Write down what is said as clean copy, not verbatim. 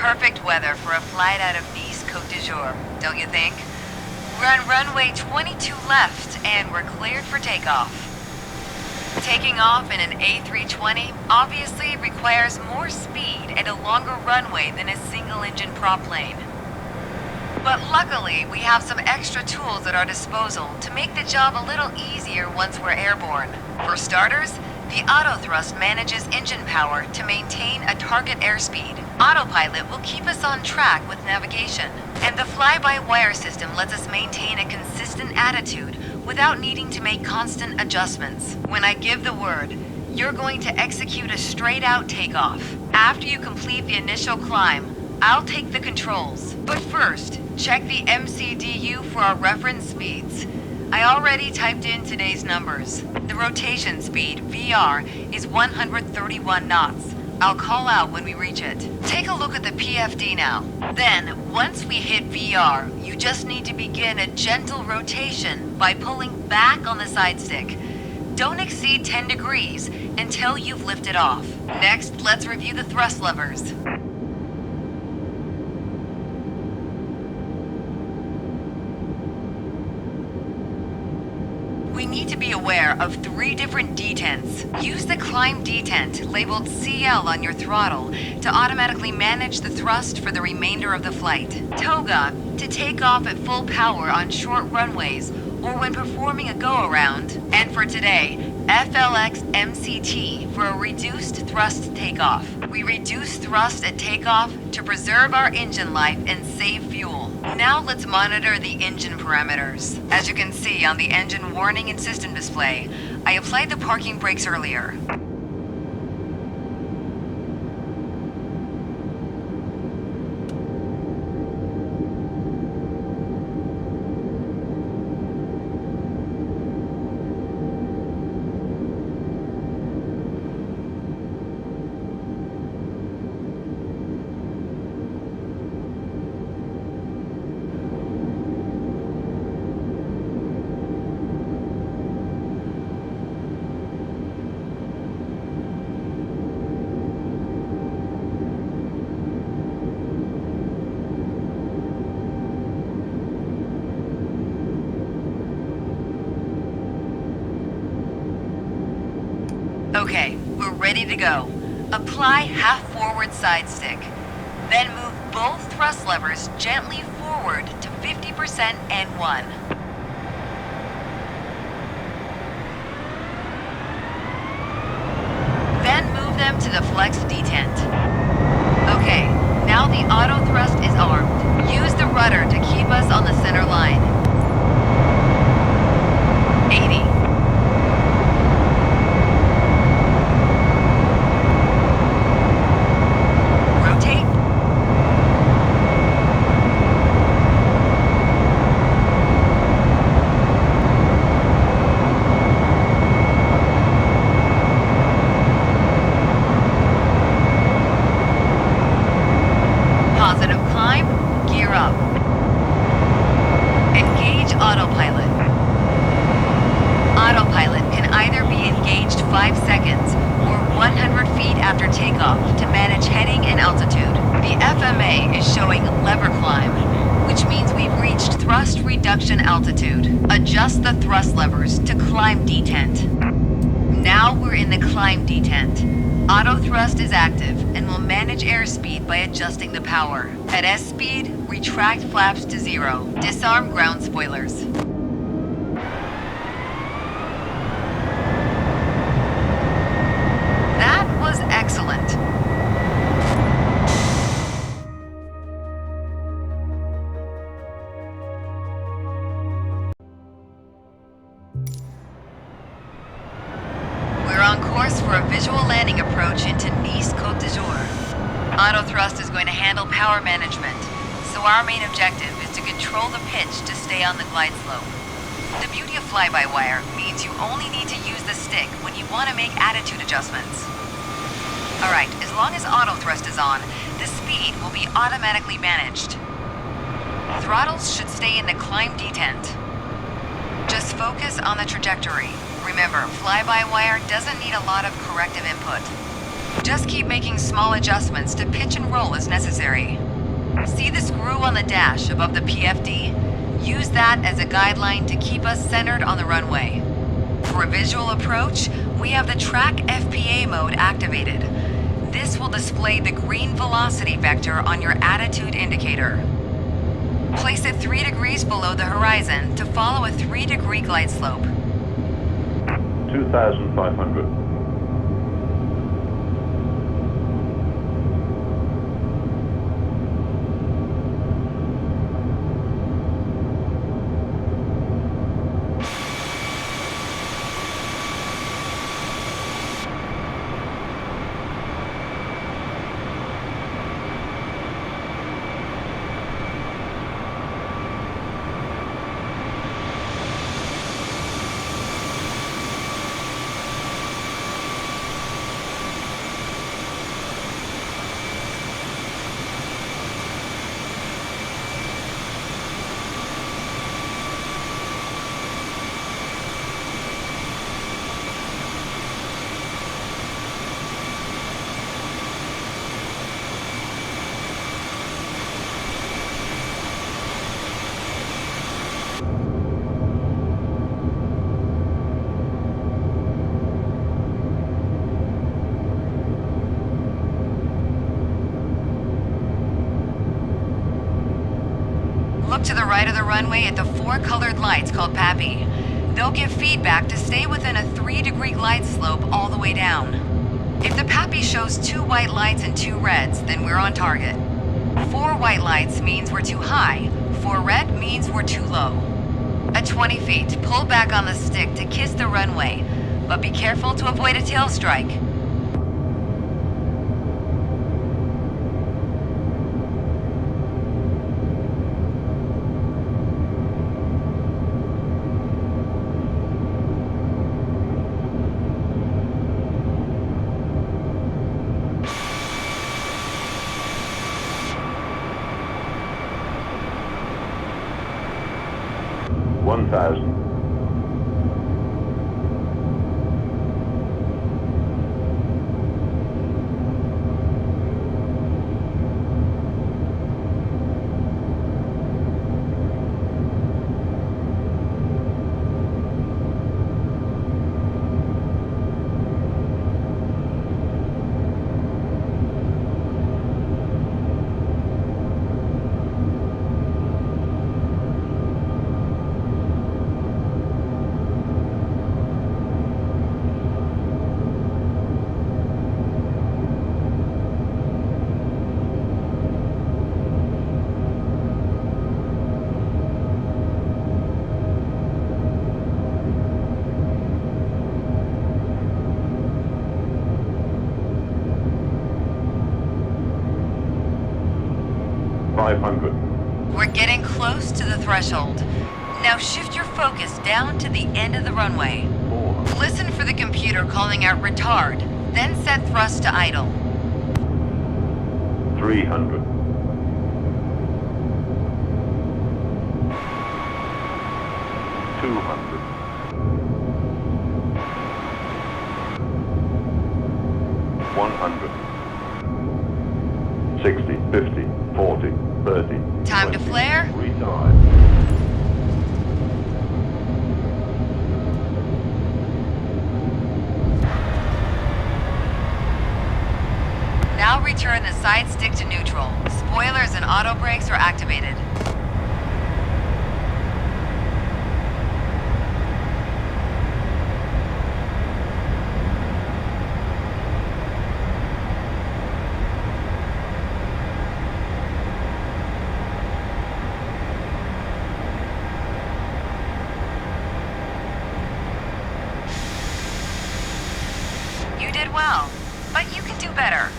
Perfect weather for a flight out of Nice, Côte d'Azur, don't you think? We're on runway 22 left, and we're cleared for takeoff. Taking off in an A320 obviously requires more speed and a longer runway than a single-engine prop plane. But luckily, we have some extra tools at our disposal to make the job a little easier once we're airborne. For starters, the autothrust manages engine power to maintain a target airspeed. Autopilot will keep us on track with navigation. And the fly-by-wire system lets us maintain a consistent attitude without needing to make constant adjustments. When I give the word, you're going to execute a straight-out takeoff. After you complete the initial climb, I'll take the controls. But first, check the MCDU for our reference speeds. I already typed in today's numbers. The rotation speed, VR, is 131 knots. I'll call out when we reach it. Take a look at the PFD now. Then, once we hit VR, you just need to begin a gentle rotation by pulling back on the side stick. Don't exceed 10 degrees until you've lifted off. Next, let's review the thrust levers. We need to be aware of 3 different detents. Use the climb detent labeled CL on your throttle to automatically manage the thrust for the remainder of the flight. Toga to take off at full power on short runways or when performing a go-around. And for today, FLX MCT for a reduced thrust takeoff. We reduce thrust at takeoff to preserve our engine life and save fuel. Now let's monitor the engine parameters. As you can see on the engine warning and system display, I applied the parking brakes earlier. Okay, we're ready to go. Apply half forward side stick. Then move both thrust levers gently forward to 50% and 1. Then move them to the flex detent. Okay, now the auto thrust is armed. Use the rudder to keep us on the center line. 80. Positive climb, gear up. Engage autopilot. Autopilot can either be engaged 5 seconds or 100 feet after takeoff to manage heading and altitude. The FMA is showing lever climb, which means we've reached thrust reduction altitude. Adjust the thrust levers to climb detent. Now we're in the climb detent. Auto thrust is active and will manage airspeed by adjusting the power. At S speed, retract flaps to 0. Disarm ground spoilers. That was excellent. We're on course for a visual landing approach into Nice, Côte d'Azur. Auto thrust is going to handle power management, so our main objective is to control the pitch to stay on the glide slope. The beauty of fly-by-wire means you only need to use the stick when you want to make attitude adjustments. Alright, as long as auto thrust is on, the speed will be automatically managed. Throttles should stay in the climb detent. Just focus on the trajectory. Remember, fly-by-wire doesn't need a lot of corrective input. Just keep making small adjustments to pitch and roll as necessary. See the screw on the dash above the PFD? Use that as a guideline to keep us centered on the runway. For a visual approach, we have the track FPA mode activated. This will display the green velocity vector on your attitude indicator. Place it 3 degrees below the horizon to follow a 3-degree glide slope. 2,500. Look to the right of the runway at the 4 colored lights called PAPI. They'll give feedback to stay within a 3-degree glide slope all the way down. If the PAPI shows 2 white lights and 2 reds, then we're on target. 4 white lights means we're too high. 4 red means we're too low. At 20 feet, pull back on the stick to kiss the runway, but be careful to avoid a tail strike. One thousand. We're getting close to the threshold. Now shift your focus down to the end of the runway. 400. Listen for the computer calling out retard, then set thrust to idle. 300. 200. 100. 60, 50, 40, 30. Time to 20. flare. Retard. Now return the side stick to neutral. Spoilers and auto brakes are activated. You did well, but you can do better.